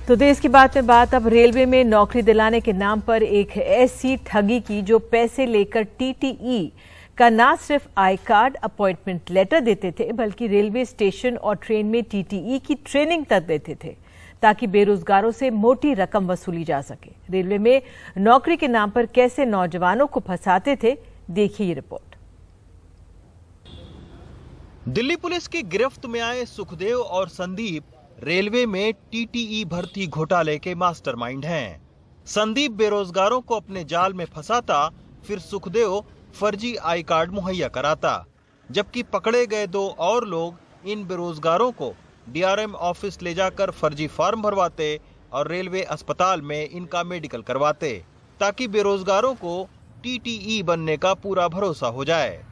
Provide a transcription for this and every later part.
तो देश की बात में बात अब रेलवे में नौकरी दिलाने के नाम पर एक ऐसी ठगी की जो पैसे लेकर टीटीई का ना सिर्फ आई कार्ड अपॉइंटमेंट लेटर देते थे बल्कि रेलवे स्टेशन और ट्रेन में टीटीई की ट्रेनिंग तक देते थे ताकि बेरोजगारों से मोटी रकम वसूली जा सके। रेलवे में नौकरी के नाम पर कैसे नौजवानों को फंसाते थे, देखिए ये रिपोर्ट। दिल्ली पुलिस की गिरफ्त में आए सुखदेव और संदीप रेलवे में टीटीई भर्ती घोटाले के मास्टरमाइंड हैं। संदीप बेरोजगारों को अपने जाल में फंसाता, फिर सुखदेव फर्जी आई कार्ड मुहैया कराता, जबकि पकड़े गए दो और लोग इन बेरोजगारों को डीआरएम ऑफिस ले जाकर फर्जी फॉर्म भरवाते और रेलवे अस्पताल में इनका मेडिकल करवाते ताकि बेरोजगारों को टीटीई बनने का पूरा भरोसा हो जाए।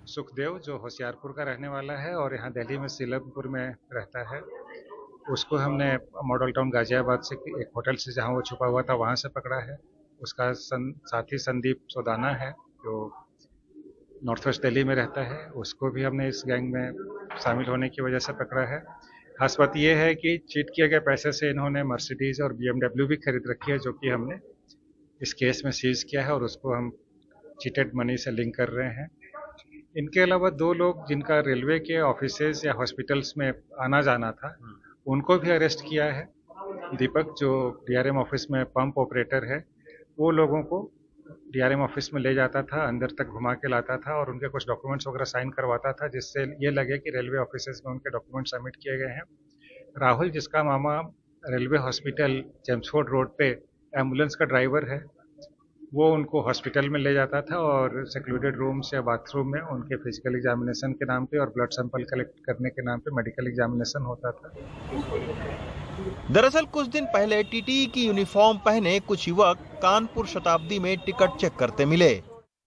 सुखदेव जो होशियारपुर का रहने वाला है और यहाँ दिल्ली में सीलमपुर में रहता है, उसको हमने मॉडल टाउन गाजियाबाद से एक होटल से जहाँ वो छुपा हुआ था वहाँ से पकड़ा है। उसका साथी संदीप सोदाना है जो नॉर्थ वेस्ट दिल्ली में रहता है, उसको भी हमने इस गैंग में शामिल होने की वजह से पकड़ा है। खास बात यह है कि चीट किए गए पैसे से इन्होंने मर्सिडीज और BMW भी खरीद रखी है, जो कि हमने इस केस में सीज किया है और उसको हम चीटेड मनी से लिंक कर रहे हैं। इनके अलावा दो लोग जिनका रेलवे के ऑफिसेज या हॉस्पिटल्स में आना जाना था, उनको भी अरेस्ट किया है। दीपक जो डीआरएम ऑफिस में पंप ऑपरेटर है, वो लोगों को डीआरएम ऑफिस में ले जाता था, अंदर तक घुमा के लाता था और उनके कुछ डॉक्यूमेंट्स वगैरह साइन करवाता था, जिससे ये लगे कि रेलवे ऑफिसेज में उनके डॉक्यूमेंट सबमिट किए गए हैं। राहुल, जिसका मामा रेलवे हॉस्पिटल जेम्सफोर्ड रोड पे एम्बुलेंस का ड्राइवर है, वो उनको हॉस्पिटल में ले जाता था और सेक्लूडेड रूम्स या बाथरूम में उनके फिजिकल एग्जामिनेशन के नाम पे और ब्लड सैंपल कलेक्ट करने के नाम पे मेडिकल एग्जामिनेशन होता था। दरअसल कुछ दिन पहले टीटीई की यूनिफॉर्म पहने कुछ युवक कानपुर शताब्दी में टिकट चेक करते मिले।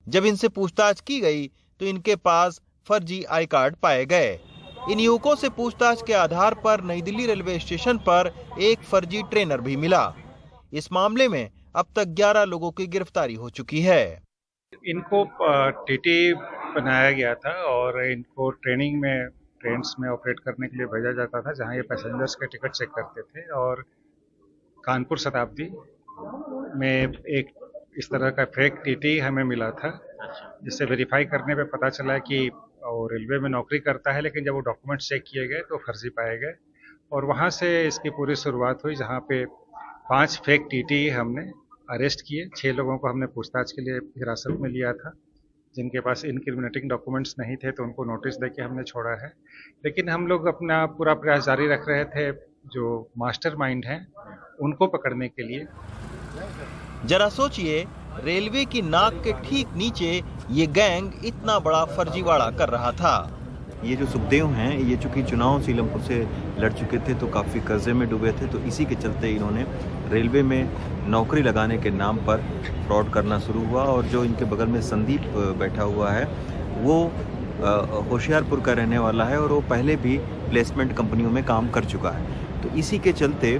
जब इनसे पूछताछ की गई तो इनके पास फर्जी आई कार्ड पाए गए। इन युवकों से पूछताछ के आधार पर नई दिल्ली रेलवे स्टेशन पर एक फर्जी ट्रेनर भी मिला। इस मामले में अब तक 11 लोगों की गिरफ्तारी हो चुकी है। इनको टीटी बनाया गया था और इनको ट्रेनिंग में ट्रेन्स में ऑपरेट करने के लिए भेजा जाता था, जहां ये पैसेंजर्स के टिकट चेक करते थे। और कानपुर शताब्दी में एक इस तरह का फेक टीटी हमें मिला था, जिससे वेरीफाई करने पे पता चला कि वो रेलवे में नौकरी करता है, लेकिन जब वो डॉक्यूमेंट चेक किए गए तो फर्जी पाए गए और वहां से इसकी पूरी शुरुआत हुई, जहां पे 5 फेक टीटी हमने अरेस्ट किए। 6 लोगों को हमने पूछताछ के लिए हिरासत में लिया था, जिनके पास इनक्रिमिनेटिंग डॉक्यूमेंट्स नहीं थे तो उनको नोटिस देके हमने छोड़ा है। लेकिन हम लोग अपना पूरा प्रयास जारी रख रहे थे जो मास्टरमाइंड हैं उनको पकड़ने के लिए। जरा सोचिए, रेलवे की नाक के ठीक नीचे ये गैंग इतना बड़ा फर्जीवाड़ा कर रहा था। ये जो सुखदेव हैं, ये चूंकि चुनाव सीलमपुर से लड़ चुके थे तो काफ़ी कर्जे में डूबे थे, तो इसी के चलते इन्होंने रेलवे में नौकरी लगाने के नाम पर फ्रॉड करना शुरू हुआ। और जो इनके बगल में संदीप बैठा हुआ है, वो होशियारपुर का रहने वाला है और वो पहले भी प्लेसमेंट कंपनियों में काम कर चुका है। तो इसी के चलते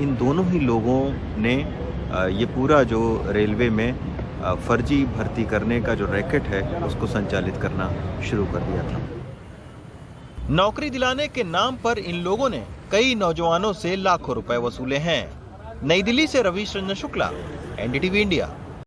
इन दोनों ही लोगों ने ये पूरा जो रेलवे में फर्जी भर्ती करने का जो रैकेट है उसको संचालित करना शुरू कर दिया था। नौकरी दिलाने के नाम पर इन लोगों ने कई नौजवानों से लाखों रुपए वसूले हैं। नई दिल्ली से रविश रंजन शुक्ला, NDTV इंडिया।